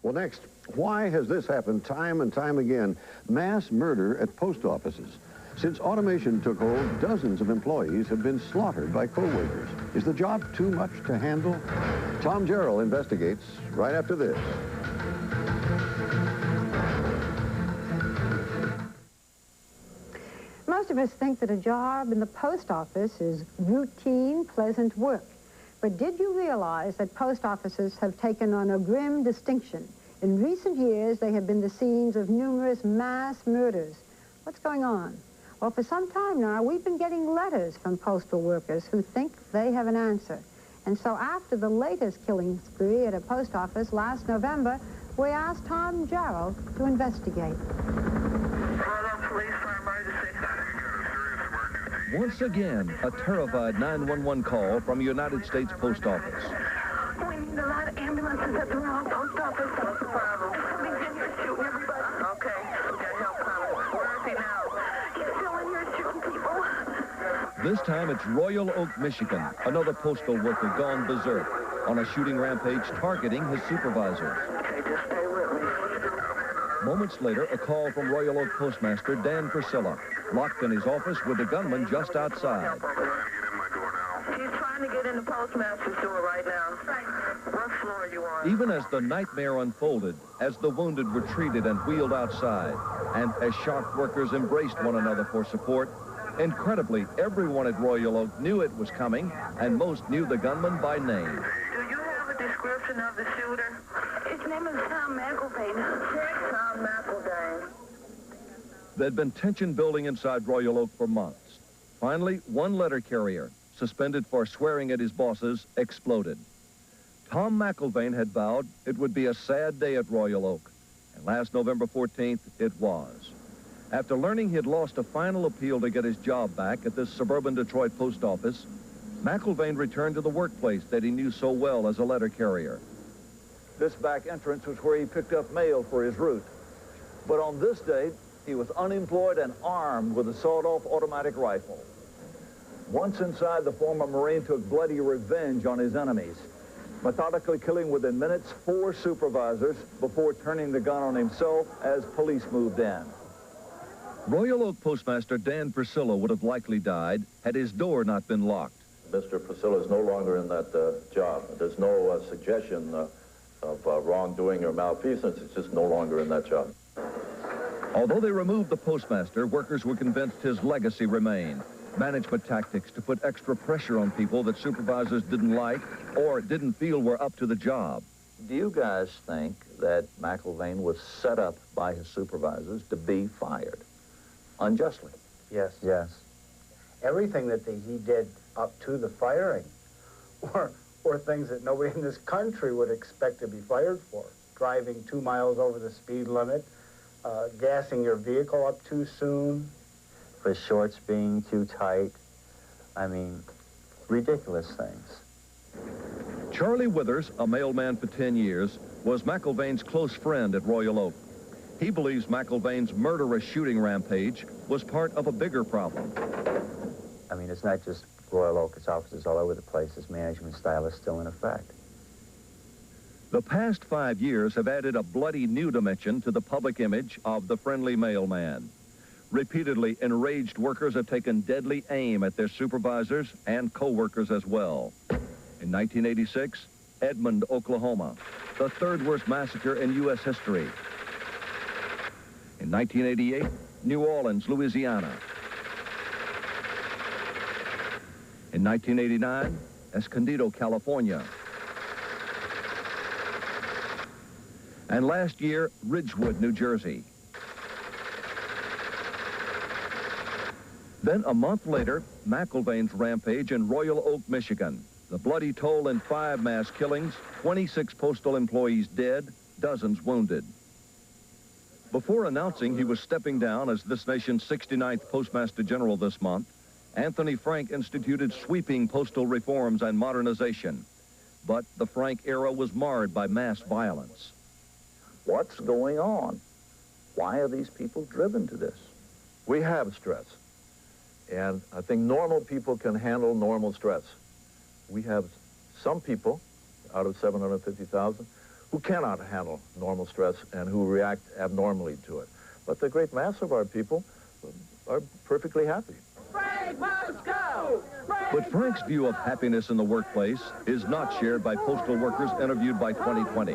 Well, next, why has this happened time and time again? Mass murder at post offices. Since automation took hold, dozens of employees have been slaughtered by co-workers. Is the job too much to handle? Tom Jarrell investigates right after this. Most of us think that a job in the post office is routine, pleasant work. But did you realize that post offices have taken on a grim distinction? In recent years, they have been the scenes of numerous mass murders. What's going on? Well, for some time now, we've been getting letters from postal workers who think they have an answer. And so after the latest killing spree at a post office last November, we asked Tom Jarrell to investigate. Once again, a terrified 911 call from a United States Post Office. We need a lot of ambulances at the Royal Post Office. What's the problem? Somebody's in here shooting everybody. Okay, we got help coming. Where is he now? He's still in here shooting people. This time it's Royal Oak, Michigan, another postal worker gone berserk on a shooting rampage targeting his supervisors. Okay, just stay with me. Moments later, a call from Royal Oak Postmaster Dan Priscilla, locked in his office with the gunman just outside. He's trying to get in the postmaster's door right now. What floor are you on? Even as the nightmare unfolded, as the wounded were treated and wheeled outside, and as shocked workers embraced one another for support, incredibly, everyone at Royal Oak knew it was coming, and most knew the gunman by name. Do you have a description of the shooter? His name is Tom McElvain. Tom McElvain. There'd been tension building inside Royal Oak for months. Finally, one letter carrier, suspended for swearing at his bosses, exploded. Tom McElvain had vowed it would be a sad day at Royal Oak, and last November 14th, it was. After learning he had lost a final appeal to get his job back at this suburban Detroit post office, McElvain returned to the workplace that he knew so well as a letter carrier. This back entrance was where he picked up mail for his route. But on this day, he was unemployed and armed with a sawed-off automatic rifle. Once inside, the former Marine took bloody revenge on his enemies, methodically killing within minutes 4 supervisors before turning the gun on himself as police moved in. Royal Oak Postmaster Dan Priscilla would have likely died had his door not been locked. Mr. Priscilla is no longer in that job. There's no suggestion of wrongdoing or malfeasance. It's just no longer in that job. Although they removed the postmaster, workers were convinced his legacy remained. Management tactics to put extra pressure on people that supervisors didn't like or didn't feel were up to the job. Do you guys think that McElvain was set up by his supervisors to be fired unjustly? Yes. Yes. Everything that he did up to the firing or things that nobody in this country would expect to be fired for. Driving 2 miles over the speed limit, gassing your vehicle up too soon. For shorts being too tight. I mean, ridiculous things. Charlie Withers, a mailman for 10 years, was McElvain's close friend at Royal Oak. He believes McElvain's murderous shooting rampage was part of a bigger problem. I mean, it's not just Royal Oak, it's offices all over the place. His management style is still in effect. The past 5 years have added a bloody new dimension to the public image of the friendly mailman. Repeatedly, enraged workers have taken deadly aim at their supervisors and co-workers as well. In 1986, Edmond, Oklahoma, the 3rd worst massacre in U.S. history. In 1988, New Orleans, Louisiana. In 1989, Escondido, California. And last year, Ridgewood, New Jersey. Then a month later, McElvain's rampage in Royal Oak, Michigan. The bloody toll in 5 mass killings, 26 postal employees dead, dozens wounded. Before announcing he was stepping down as this nation's 69th Postmaster General this month, Anthony Frank instituted sweeping postal reforms and modernization. But the Frank era was marred by mass violence. What's going on? Why are these people driven to this? We have stress. And I think normal people can handle normal stress. We have some people out of 750,000 who cannot handle normal stress and who react abnormally to it. But the great mass of our people are perfectly happy. Frank must go! But Frank's view of happiness in the workplace is not shared by postal workers interviewed by 2020.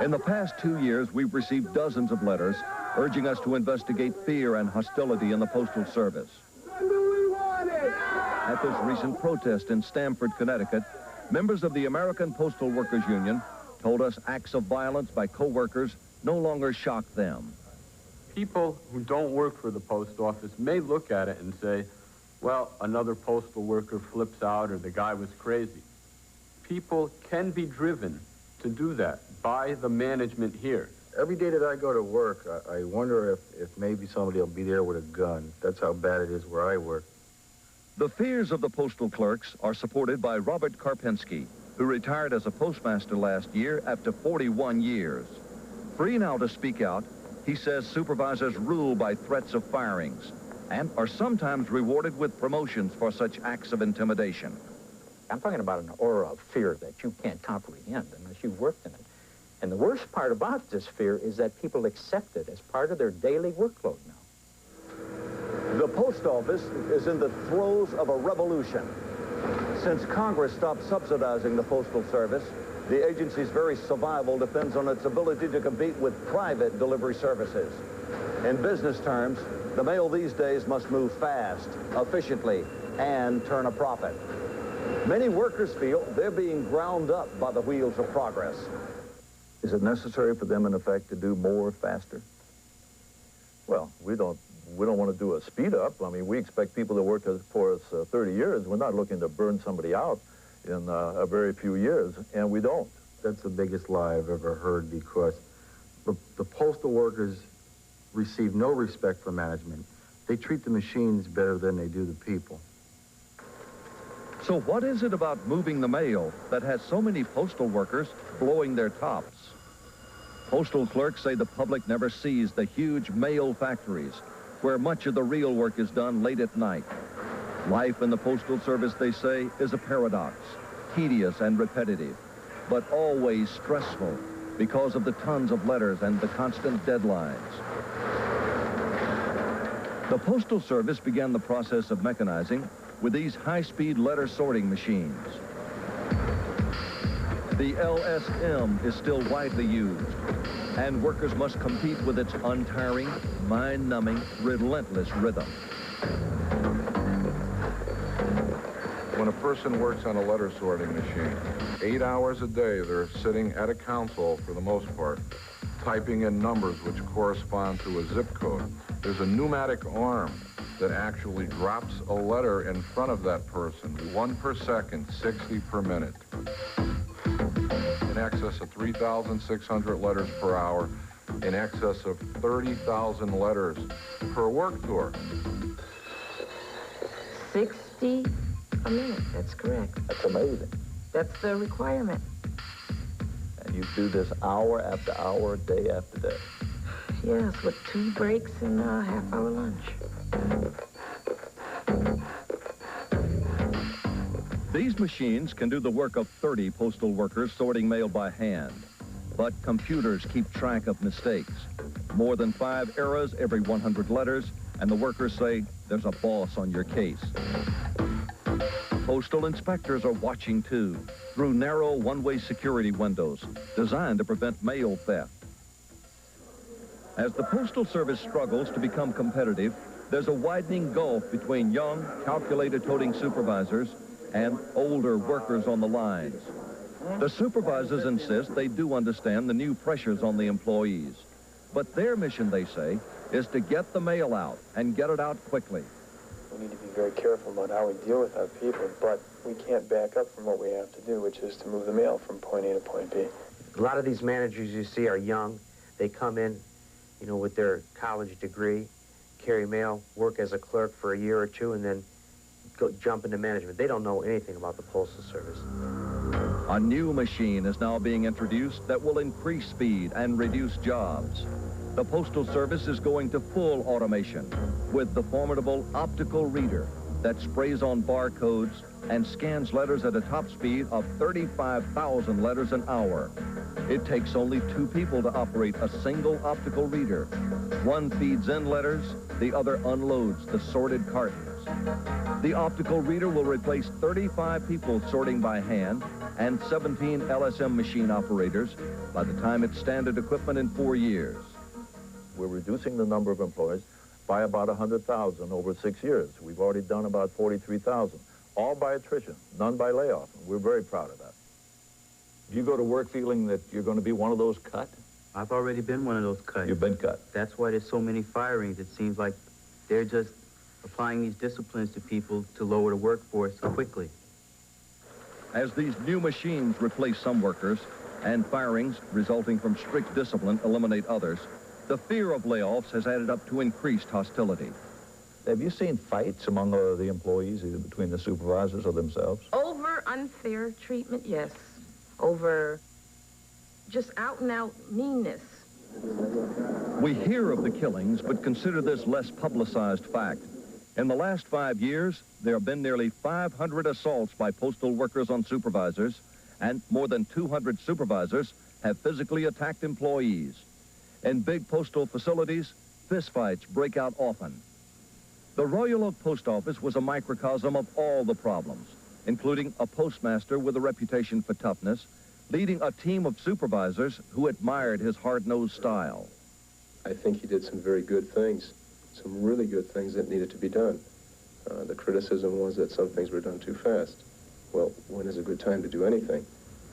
In the past 2 years, we've received dozens of letters urging us to investigate fear and hostility in the Postal Service. At this recent protest in Stamford, Connecticut, members of the American Postal Workers Union told us acts of violence by co-workers no longer shock them. People who don't work for the post office may look at it and say, well, another postal worker flips out or the guy was crazy. People can be driven to do that by the management here. Every day that I go to work, I wonder if maybe somebody will be there with a gun. That's how bad it is where I work. The fears of the postal clerks are supported by Robert Karpinski, who retired as a postmaster last year after 41 years. Free now to speak out, he says supervisors rule by threats of firings and are sometimes rewarded with promotions for such acts of intimidation. I'm talking about an aura of fear that you can't comprehend unless you've worked in it. And the worst part about this fear is that people accept it as part of their daily workload now. The post office is in the throes of a revolution. Since Congress stopped subsidizing the Postal Service, the agency's very survival depends on its ability to compete with private delivery services. In business terms, the mail these days must move fast, efficiently, and turn a profit. Many workers feel they're being ground up by the wheels of progress. Is it necessary for them, in effect, to do more faster? Well, we don't want to do a speed up. I mean, we expect people to work for us 30 years. We're not looking to burn somebody out in a very few years, and we don't. That's the biggest lie I've ever heard, because the postal workers receive no respect from management. They treat the machines better than they do the people. So what is it about moving the mail that has so many postal workers blowing their tops? Postal clerks say the public never sees the huge mail factories where much of the real work is done late at night. Life in the Postal Service, they say, is a paradox, tedious and repetitive, but always stressful because of the tons of letters and the constant deadlines. The Postal Service began the process of mechanizing with these high-speed letter sorting machines. The LSM is still widely used, and workers must compete with its untiring, mind-numbing, relentless rhythm. When a person works on a letter sorting machine, 8 hours a day they're sitting at a console for the most part, typing in numbers which correspond to a zip code. There's a pneumatic arm that actually drops a letter in front of that person, 1 per second, 60 per minute. In excess of 3,600 letters per hour, in excess of 30,000 letters per work tour. 60 a minute, that's correct. That's amazing. That's the requirement. And you do this hour after hour, day after day. Yes, with 2 breaks and a half-hour lunch. These machines can do the work of 30 postal workers sorting mail by hand. But computers keep track of mistakes. More than 5 errors every 100 letters, and the workers say there's a boss on your case. Postal inspectors are watching too, through narrow one-way security windows designed to prevent mail theft. As the Postal Service struggles to become competitive, there's a widening gulf between young, calculator-toting supervisors and older workers on the lines. The supervisors insist they do understand the new pressures on the employees. But their mission, they say, is to get the mail out and get it out quickly. We need to be very careful about how we deal with our people, but we can't back up from what we have to do, which is to move the mail from point A to point B. A lot of these managers you see are young. They come in, you know, with their college degree, carry mail, work as a clerk for a year or 2, and then jump into management. They don't know anything about the Postal Service. A new machine is now being introduced that will increase speed and reduce jobs. The Postal Service is going to full automation with the formidable optical reader that sprays on barcodes and scans letters at a top speed of 35,000 letters an hour. It takes only 2 people to operate a single optical reader. One feeds in letters, the other unloads the sorted cartons. The optical reader will replace 35 people sorting by hand and 17 LSM machine operators by the time it's standard equipment in 4 years. We're reducing the number of employees by about 100,000 over 6 years. We've already done about 43,000, all by attrition, none by layoff. We're very proud of that. Do you go to work feeling that you're going to be one of those cut? I've already been one of those cuts. You've been cut. That's why there's so many firings. It seems like they're just applying these disciplines to people to lower the workforce quickly. As these new machines replace some workers and firings resulting from strict discipline eliminate others, the fear of layoffs has added up to increased hostility. Have you seen fights among the employees, either between the supervisors or themselves? Over unfair treatment, yes. Over just out-and-out meanness. We hear of the killings, but consider this less publicized fact. In the last 5 years, there have been nearly 500 assaults by postal workers on supervisors, and more than 200 supervisors have physically attacked employees. In big postal facilities, fistfights break out often. The Royal Oak Post Office was a microcosm of all the problems, including a postmaster with a reputation for toughness, leading a team of supervisors who admired his hard-nosed style. I think he did some very good things, some really good things that needed to be done. The criticism was that some things were done too fast. Well, when is a good time to do anything?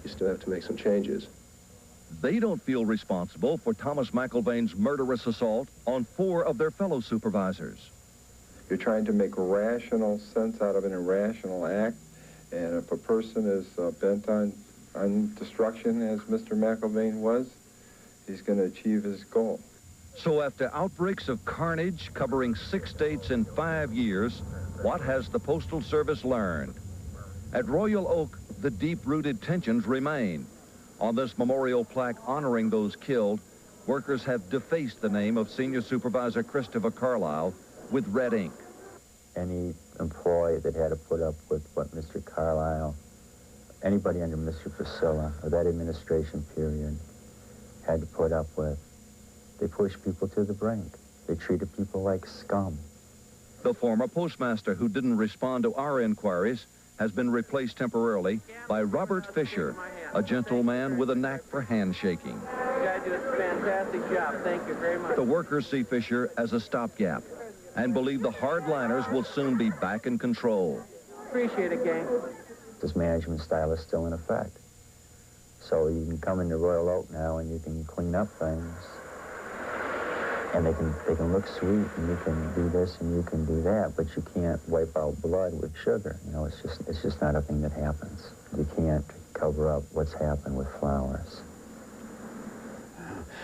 You still have to make some changes. They don't feel responsible for Thomas McIlvain's murderous assault on 4 of their fellow supervisors. You're trying to make rational sense out of an irrational act, and if a person is bent on destruction, as Mr. McIlvain was, he's going to achieve his goal. So after outbreaks of carnage covering 6 states in 5 years, what has the Postal Service learned? At Royal Oak, the deep-rooted tensions remain. On this memorial plaque honoring those killed, workers have defaced the name of Senior Supervisor Christopher Carlisle with red ink. Any employee that had to put up with what Mr. Carlisle, anybody under Mr. Priscilla, or that administration period, had to put up with, they pushed people to the brink. They treated people like scum. The former postmaster who didn't respond to our inquiries has been replaced temporarily by Robert Fisher, a gentleman with a knack for handshaking. You guys did a fantastic job. Thank you very much. The workers see Fisher as a stopgap and believe the hardliners will soon be back in control. Appreciate it, gang. This management style is still in effect. So you can come into Royal Oak now and you can clean up things. And they can look sweet, and you can do this and you can do that, but you can't wipe out blood with sugar. You know, it's just not a thing that happens. You can't cover up what's happened with flowers.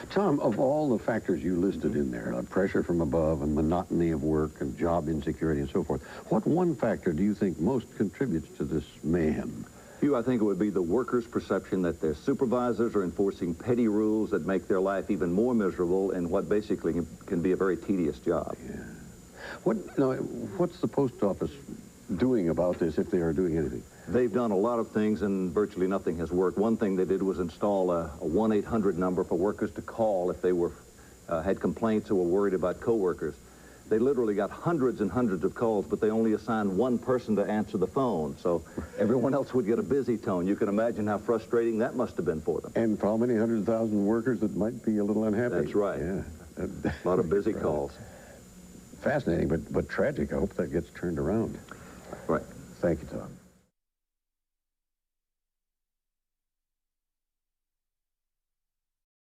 Tom, of all the factors you listed in there, pressure from above and monotony of work and job insecurity and so forth, what one factor do you think most contributes to this mayhem? Hugh, I think it would be the workers' perception that their supervisors are enforcing petty rules that make their life even more miserable in what basically can be a very tedious job. Yeah. What's the post office doing about this, if they are doing anything? They've done a lot of things, and virtually nothing has worked. One thing they did was install a 1-800 number for workers to call if they had complaints or were worried about coworkers. They literally got hundreds and hundreds of calls, but they only assigned one person to answer the phone, so everyone else would get a busy tone. You can imagine how frustrating that must have been for them. And for how many 100,000 workers that might be a little unhappy. That's right. Yeah. A lot of busy calls. Fascinating, but tragic. I hope that gets turned around. Right. Thank you, Tom.